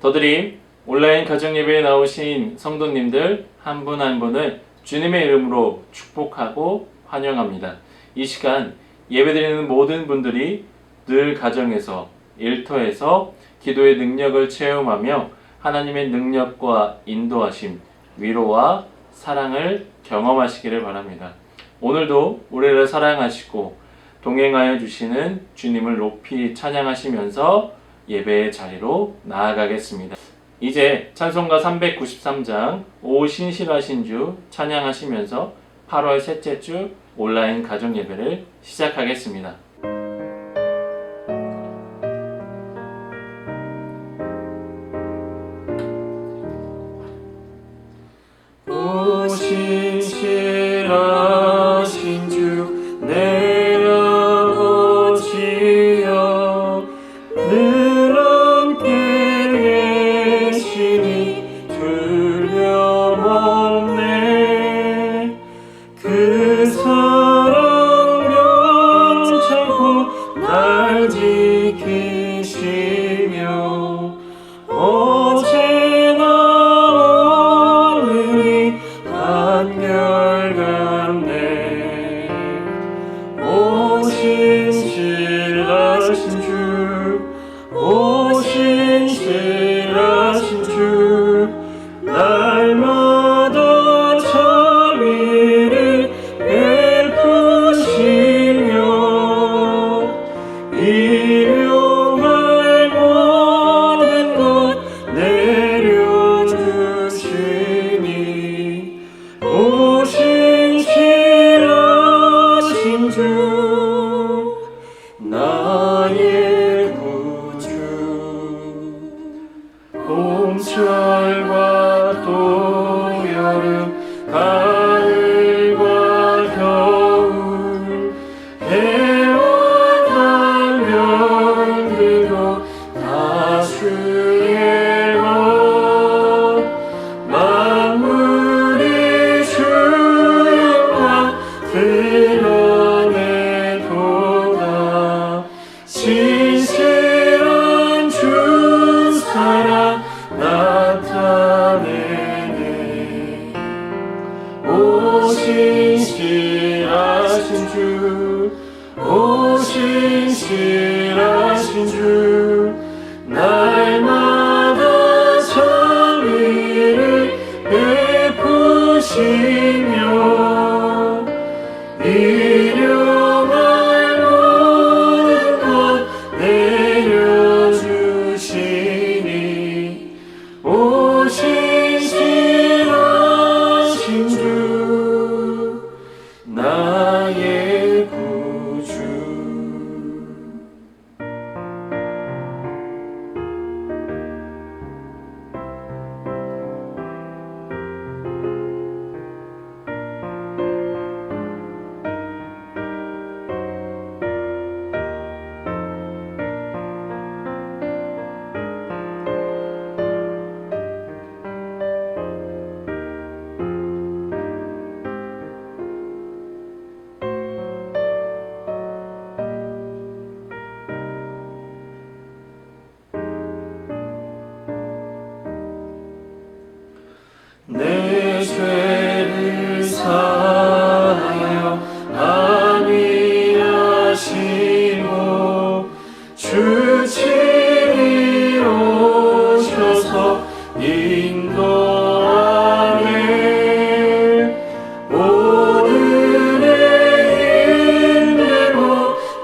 더드림 온라인 가정예배에 나오신 성도님들 한 분 한 분을 주님의 이름으로 축복하고 환영합니다. 이 시간 예배드리는 모든 분들이 늘 가정에서, 일터에서 기도의 능력을 체험하며 하나님의 능력과 인도하심, 위로와 사랑을 경험하시기를 바랍니다. 오늘도 우리를 사랑하시고 동행하여 주시는 주님을 높이 찬양하시면서 예배의 자리로 나아가겠습니다. 이제 찬송가 393장 오 신실하신 주 찬양하시면서 8월 셋째 주 온라인 가정 예배를 시작하겠습니다. 오 신실하신 주 내려오시어 늘 함께 계시니 두려움없네. 그 사랑 변찮고 날 지키시며 어제나 오늘이 한결같네. 오 신실하신 주, 오 신실하신 주, 날마다 자비를 베푸시며 일용할 모든 것 내려주시니 오 신실하신 주 나의 구주. 봄철과 또 여름 가을과 겨울 해와 달별들도 다 주의 것. 만물이 주영광 드러내도다. 신실한 주 사랑 나타내네. 오 신실하신 주, 오 신실하신 주, 날마다 자비를 베푸시며 일용할 모든 것 내려주시니 오 신실하신 주 나의 구주. 내 죄를 사하여 안위하시고 주 친히 오셔서 인도하네. 오늘의 힘내고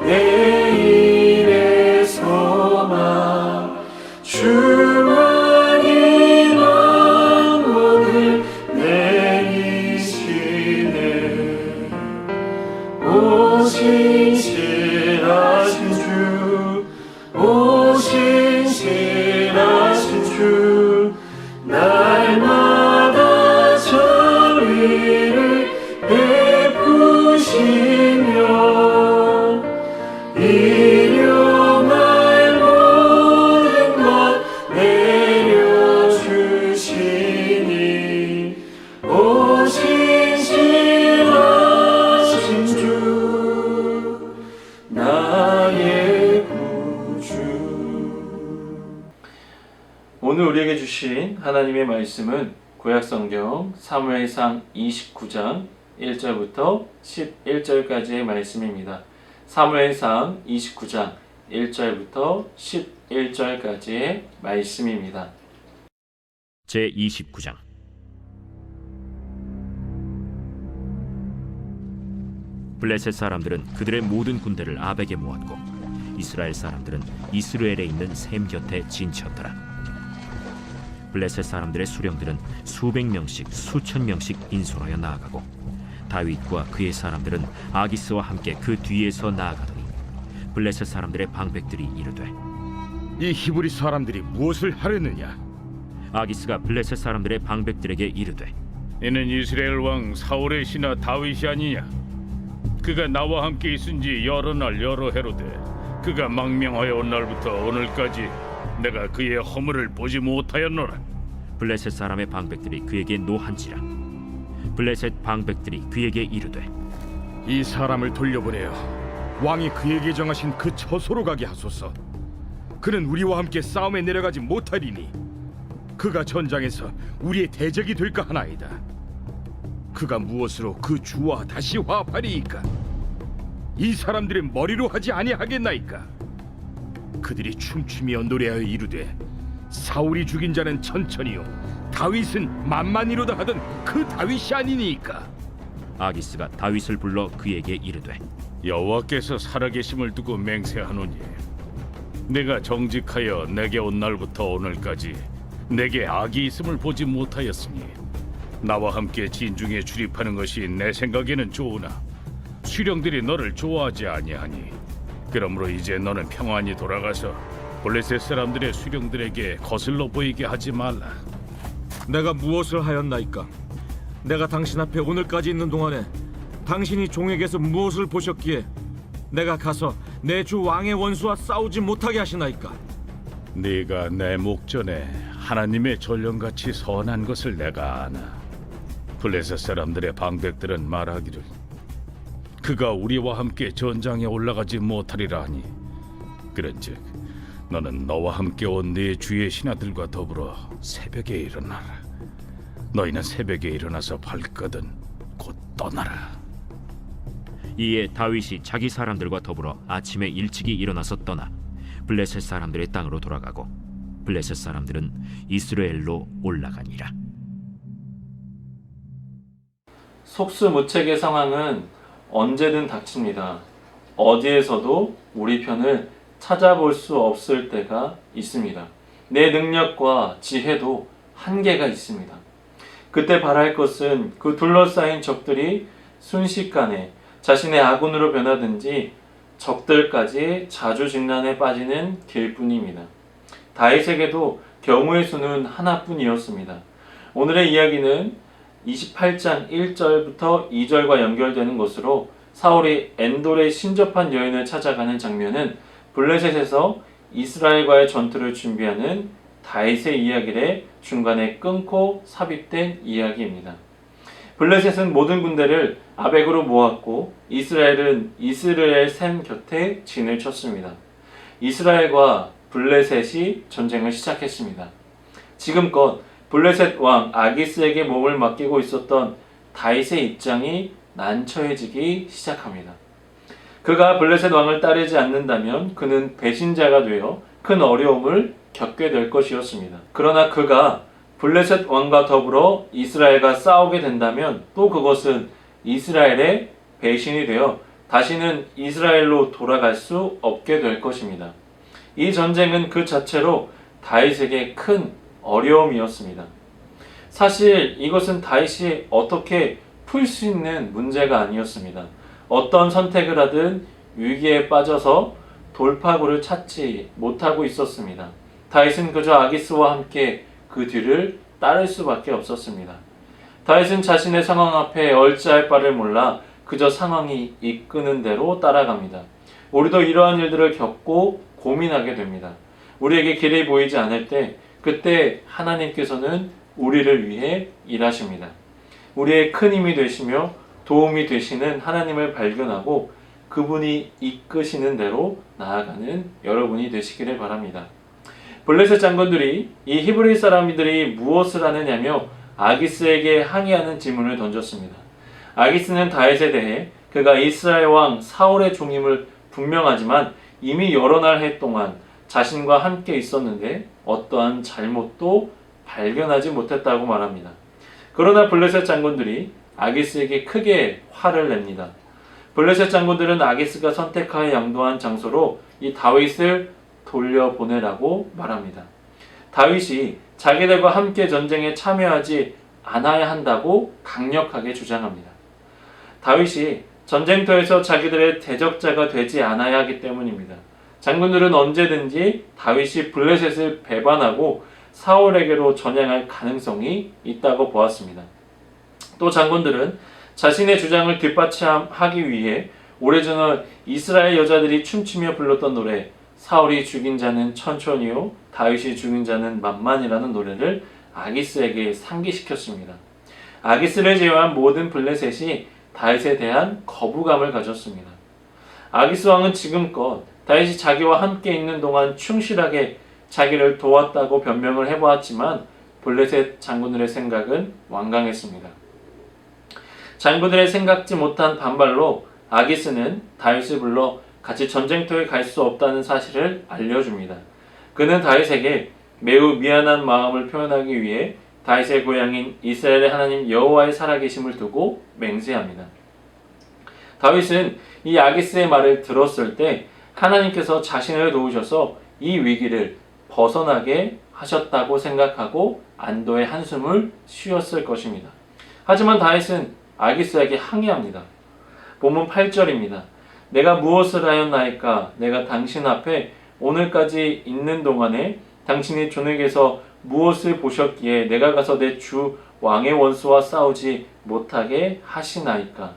내일의 소망 주만 희망 모든 내리시네. 오 신실하신 주, 오 신실하신 주, 날마다 자비를 베푸시며 일용할 모든 것 내려주시니 오 신실하신 주 나의 구주. 오늘 주신 하나님의 말씀은 구약성경 사무엘상 29장 1절부터 11절까지의 말씀입니다. 사무엘상 29장 1절부터 11절까지의 말씀입니다. 제29장. 블레셋 사람들은 그들의 모든 군대를 아벡에 모았고 이스라엘 사람들은 이스라엘에 있는 셈 곁에 진쳤더라. 블레셋 사람들의 수령들은 수백 명씩 수천 명씩 인솔하여 나아가고 다윗과 그의 사람들은 아기스와 함께 그 뒤에서 나아가더니 블레셋 사람들의 방백들이 이르되 이 히브리 사람들이 무엇을 하려느냐? 아기스가 블레셋 사람들의 방백들에게 이르되 이는 이스라엘 왕 사울의 신하 다윗이 아니냐? 그가 나와 함께 있은지 여러 날 여러 해로되 그가 망명하여 온 날부터 오늘까지 내가 그의 허물을 보지 못하였노라. 블레셋 사람의 방백들이 그에게 노한지라. 블레셋 방백들이 그에게 이르되 이 사람을 돌려보내어 왕이 그에게 정하신 그 처소로 가게 하소서. 그는 우리와 함께 싸움에 내려가지 못하리니 그가 전장에서 우리의 대적이 될까 하나이다. 그가 무엇으로 그 주와 다시 화합하리이까? 이 사람들의 머리로 하지 아니하겠나이까? 그들이 춤추며 노래하여 이르되 사울이 죽인 자는 천천히요 다윗은 만만이로다 하던 그 다윗이 아니니까. 아기스가 다윗을 불러 그에게 이르되 여호와께서 살아계심을 두고 맹세하노니 내가 정직하여 내게 온 날부터 오늘까지 내게 악이 있음을 보지 못하였으니 나와 함께 진중에 출입하는 것이 내 생각에는 좋으나 수령들이 너를 좋아하지 아니하니 그러므로 이제 너는 평안히 돌아가서 블레셋 사람들의 수령들에게 거슬러 보이게 하지 말라. 내가 무엇을 하였나이까? 내가 당신 앞에 오늘까지 있는 동안에 당신이 종에게서 무엇을 보셨기에 내가 가서 내 주 왕의 원수와 싸우지 못하게 하시나이까? 네가 내 목전에 하나님의 전령같이 선한 것을 내가 아나. 블레셋 사람들의 방백들은 말하기를 그가 우리와 함께 전장에 올라가지 못하리라 하니 그런즉 너는 너와 함께 온 네 주의 신하들과 더불어 새벽에 일어나라. 너희는 새벽에 일어나서 발거든 곧 떠나라. 이에 다윗이 자기 사람들과 더불어 아침에 일찍이 일어나서 떠나 블레셋 사람들의 땅으로 돌아가고 블레셋 사람들은 이스라엘로 올라가니라. 속수무책의 상황은 언제든 닥칩니다. 어디에서도 우리 편을 찾아볼 수 없을 때가 있습니다. 내 능력과 지혜도 한계가 있습니다. 그때 바랄 것은 그 둘러싸인 적들이 순식간에 자신의 아군으로 변하든지 적들까지 자주직난에 빠지는 길뿐입니다. 다윗에게도 경우의 수는 하나뿐이었습니다. 오늘의 이야기는 28장 1절부터 2절과 연결되는 것으로 사울이 엔돌에 신접한 여인을 찾아가는 장면은 블레셋에서 이스라엘과의 전투를 준비하는 다윗의 이야기를 중간에 끊고 삽입된 이야기입니다. 블레셋은 모든 군대를 아벡으로 모았고 이스라엘은 이스라엘 샘 곁에 진을 쳤습니다. 이스라엘과 블레셋이 전쟁을 시작했습니다. 지금껏 블레셋 왕 아기스에게 몸을 맡기고 있었던 다윗의 입장이 난처해지기 시작합니다. 그가 블레셋 왕을 따르지 않는다면 그는 배신자가 되어 큰 어려움을 겪게 될 것이었습니다. 그러나 그가 블레셋 왕과 더불어 이스라엘과 싸우게 된다면 또 그것은 이스라엘의 배신이 되어 다시는 이스라엘로 돌아갈 수 없게 될 것입니다. 이 전쟁은 그 자체로 다윗에게 큰 어려움이었습니다. 사실 이것은 다윗이 어떻게 풀 수 있는 문제가 아니었습니다. 어떤 선택을 하든 위기에 빠져서 돌파구를 찾지 못하고 있었습니다. 다윗은 그저 아기스와 함께 그 뒤를 따를 수밖에 없었습니다. 다윗은 자신의 상황 앞에 얼찌할 바를 몰라 그저 상황이 이끄는 대로 따라갑니다. 우리도 이러한 일들을 겪고 고민하게 됩니다. 우리에게 길이 보이지 않을 때 그때 하나님께서는 우리를 위해 일하십니다. 우리의 큰 힘이 되시며 도움이 되시는 하나님을 발견하고 그분이 이끄시는 대로 나아가는 여러분이 되시기를 바랍니다. 블레셋 장군들이 이 히브리 사람들이 무엇을 하느냐며 아기스에게 항의하는 질문을 던졌습니다. 아기스는 다윗에 대해 그가 이스라엘 왕 사울의 종임을 분명하지만 이미 여러 날 해 동안 자신과 함께 있었는데 어떠한 잘못도 발견하지 못했다고 말합니다. 그러나 블레셋 장군들이 아기스에게 크게 화를 냅니다. 블레셋 장군들은 아기스가 선택하여 양도한 장소로 이 다윗을 돌려보내라고 말합니다. 다윗이 자기들과 함께 전쟁에 참여하지 않아야 한다고 강력하게 주장합니다. 다윗이 전쟁터에서 자기들의 대적자가 되지 않아야 하기 때문입니다. 장군들은 언제든지 다윗이 블레셋을 배반하고 사울에게로 전향할 가능성이 있다고 보았습니다. 또 장군들은 자신의 주장을 뒷받침하기 위해 오래전에 이스라엘 여자들이 춤추며 불렀던 노래 사울이 죽인 자는 천천히요 다윗이 죽인 자는 만만이라는 노래를 아기스에게 상기시켰습니다. 아기스를 제외한 모든 블레셋이 다윗에 대한 거부감을 가졌습니다. 아기스 왕은 지금껏 다윗이 자기와 함께 있는 동안 충실하게 자기를 도왔다고 변명을 해보았지만 블레셋 장군들의 생각은 완강했습니다. 장군들의 생각지 못한 반발로 아기스는 다윗을 불러 같이 전쟁터에 갈 수 없다는 사실을 알려줍니다. 그는 다윗에게 매우 미안한 마음을 표현하기 위해 다윗의 고향인 이스라엘의 하나님 여호와의 살아계심을 두고 맹세합니다. 다윗은 이 아기스의 말을 들었을 때 하나님께서 자신을 도우셔서 이 위기를 벗어나게 하셨다고 생각하고 안도의 한숨을 쉬었을 것입니다. 하지만 다윗은 아기스에게 항의합니다. 본문 8절입니다. 내가 무엇을 하였나이까? 내가 당신 앞에 오늘까지 있는 동안에 당신이 존에게서 무엇을 보셨기에 내가 가서 내 주 왕의 원수와 싸우지 못하게 하시나이까?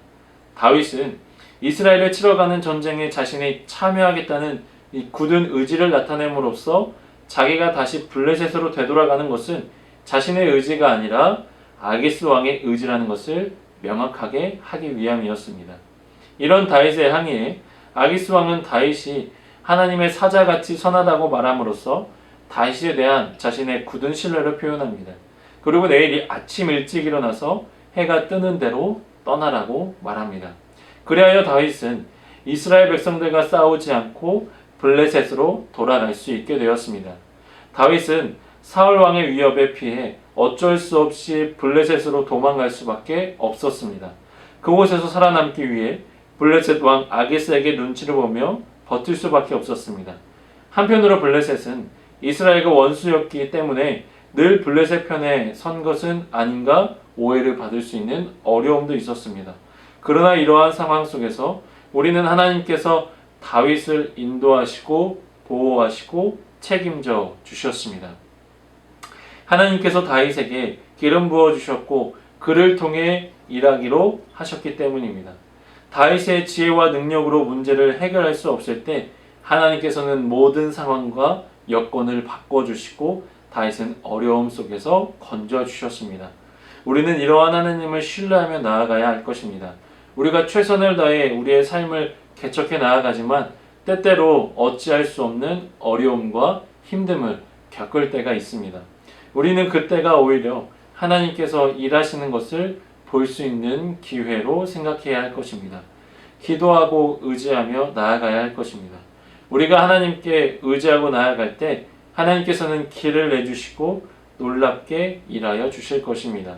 다윗은 이스라엘을 치러가는 전쟁에 자신이 참여하겠다는 이 굳은 의지를 나타냄으로써 자기가 다시 블레셋으로 되돌아가는 것은 자신의 의지가 아니라 아기스 왕의 의지라는 것을 명확하게 하기 위함이었습니다. 이런 다윗의 항의에 아기스 왕은 다윗이 하나님의 사자같이 선하다고 말함으로써 다윗에 대한 자신의 굳은 신뢰를 표현합니다. 그리고 내일 아침 일찍 일어나서 해가 뜨는 대로 떠나라고 말합니다. 그리하여 다윗은 이스라엘 백성들과 싸우지 않고 블레셋으로 돌아갈 수 있게 되었습니다. 다윗은 사울 왕의 위협에 피해 어쩔 수 없이 블레셋으로 도망갈 수밖에 없었습니다. 그곳에서 살아남기 위해 블레셋 왕 아기스에게 눈치를 보며 버틸 수밖에 없었습니다. 한편으로 블레셋은 이스라엘과 원수였기 때문에 늘 블레셋 편에 선 것은 아닌가 오해를 받을 수 있는 어려움도 있었습니다. 그러나 이러한 상황 속에서 우리는 하나님께서 다윗을 인도하시고 보호하시고 책임져 주셨습니다. 하나님께서 다윗에게 기름 부어 주셨고 그를 통해 일하기로 하셨기 때문입니다. 다윗의 지혜와 능력으로 문제를 해결할 수 없을 때 하나님께서는 모든 상황과 여건을 바꿔주시고 다윗은 어려움 속에서 건져주셨습니다. 우리는 이러한 하나님을 신뢰하며 나아가야 할 것입니다. 우리가 최선을 다해 우리의 삶을 개척해 나아가지만 때때로 어찌할 수 없는 어려움과 힘듦을 겪을 때가 있습니다. 우리는 그때가 오히려 하나님께서 일하시는 것을 볼 수 있는 기회로 생각해야 할 것입니다. 기도하고 의지하며 나아가야 할 것입니다. 우리가 하나님께 의지하고 나아갈 때 하나님께서는 길을 내주시고 놀랍게 일하여 주실 것입니다.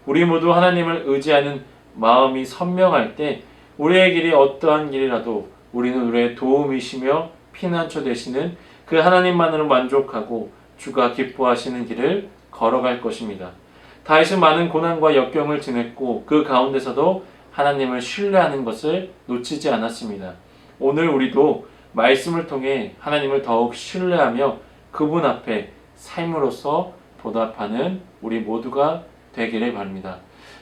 우리 모두 하나님을 의지하는 마음이 선명할 때 우리의 길이 어떠한 길이라도 우리는 우리의 도움이시며 피난처 되시는 그 하나님만으로 만족하고 주가 기뻐하시는 길을 걸어갈 것입니다. 다윗은 많은 고난과 역경을 지냈고 그 가운데서도 하나님을 신뢰하는 것을 놓치지 않았습니다. 오늘 우리도 말씀을 통해 하나님을 더욱 신뢰하며 그분 앞에 삶으로서 보답하는 우리 모두가 되기를 바랍니다.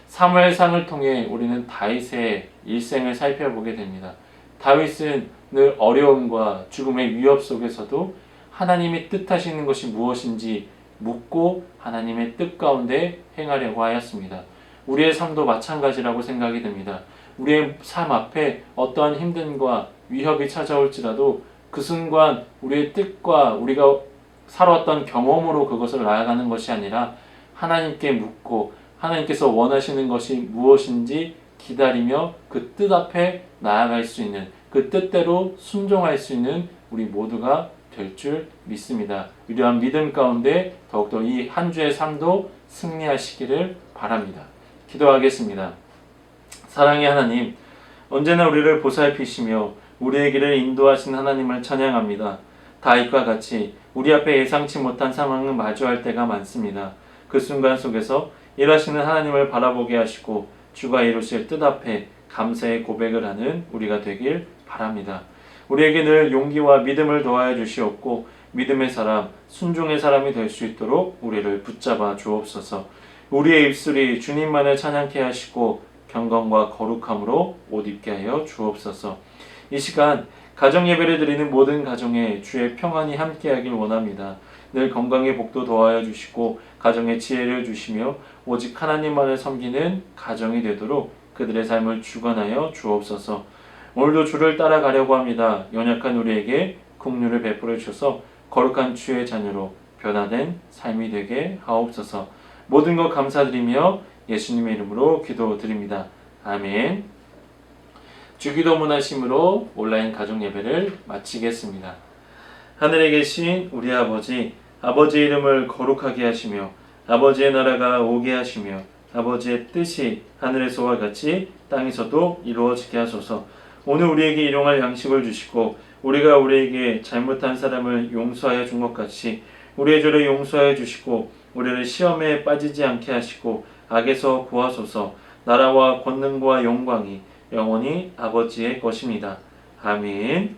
사무엘상을 통해 우리는 다윗의 일생을 살펴보게 됩니다. 다윗은 늘 어려움과 죽음의 위협 속에서도 하나님이 뜻하시는 것이 무엇인지 묻고 하나님의 뜻 가운데 행하려고 하였습니다. 우리의 삶도 마찬가지라고 생각이 됩니다. 우리의 삶 앞에 어떠한 힘듦과 위협이 찾아올지라도 그 순간 우리의 뜻과 우리가 살아왔던 경험으로 그것을 나아가는 것이 아니라 하나님께 묻고 하나님께서 원하시는 것이 무엇인지 기다리며 그 뜻 앞에 나아갈 수 있는, 그 뜻대로 순종할 수 있는 우리 모두가 될 줄 믿습니다. 이러한 믿음 가운데 더욱더 이 한 주의 삶도 승리하시기를 바랍니다. 기도하겠습니다. 사랑의 하나님, 언제나 우리를 보살피시며 우리의 길을 인도하신 하나님을 찬양합니다. 다윗과 같이 우리 앞에 예상치 못한 상황을 마주할 때가 많습니다. 그 순간 속에서 일하시는 하나님을 바라보게 하시고 주가 이루실 뜻 앞에 감사의 고백을 하는 우리가 되길 바랍니다. 우리에게 늘 용기와 믿음을 더하여 주시옵고 믿음의 사람, 순종의 사람이 될 수 있도록 우리를 붙잡아 주옵소서. 우리의 입술이 주님만을 찬양케 하시고 경건과 거룩함으로 옷 입게 하여 주옵소서. 이 시간 가정 예배를 드리는 모든 가정에 주의 평안이 함께하길 원합니다. 늘 건강의 복도 더하여 주시고 가정에 지혜를 주시며 오직 하나님만을 섬기는 가정이 되도록 그들의 삶을 주관하여 주옵소서. 오늘도 주를 따라가려고 합니다. 연약한 우리에게 긍휼을 베풀어 주셔서 거룩한 주의 자녀로 변화된 삶이 되게 하옵소서. 모든 것 감사드리며 예수님의 이름으로 기도드립니다. 아멘. 주기도 문하심으로 온라인 가정 예배를 마치겠습니다. 하늘에 계신 우리 아버지, 아버지의 이름을 거룩하게 하시며 아버지의 나라가 오게 하시며 아버지의 뜻이 하늘에서와 같이 땅에서도 이루어지게 하소서. 오늘 우리에게 일용할 양식을 주시고 우리가 우리에게 잘못한 사람을 용서하여 준 것 같이 우리의 죄를 용서하여 주시고 우리를 시험에 빠지지 않게 하시고 악에서 구하소서. 나라와 권능과 영광이 영원히 아버지의 것입니다. 아멘.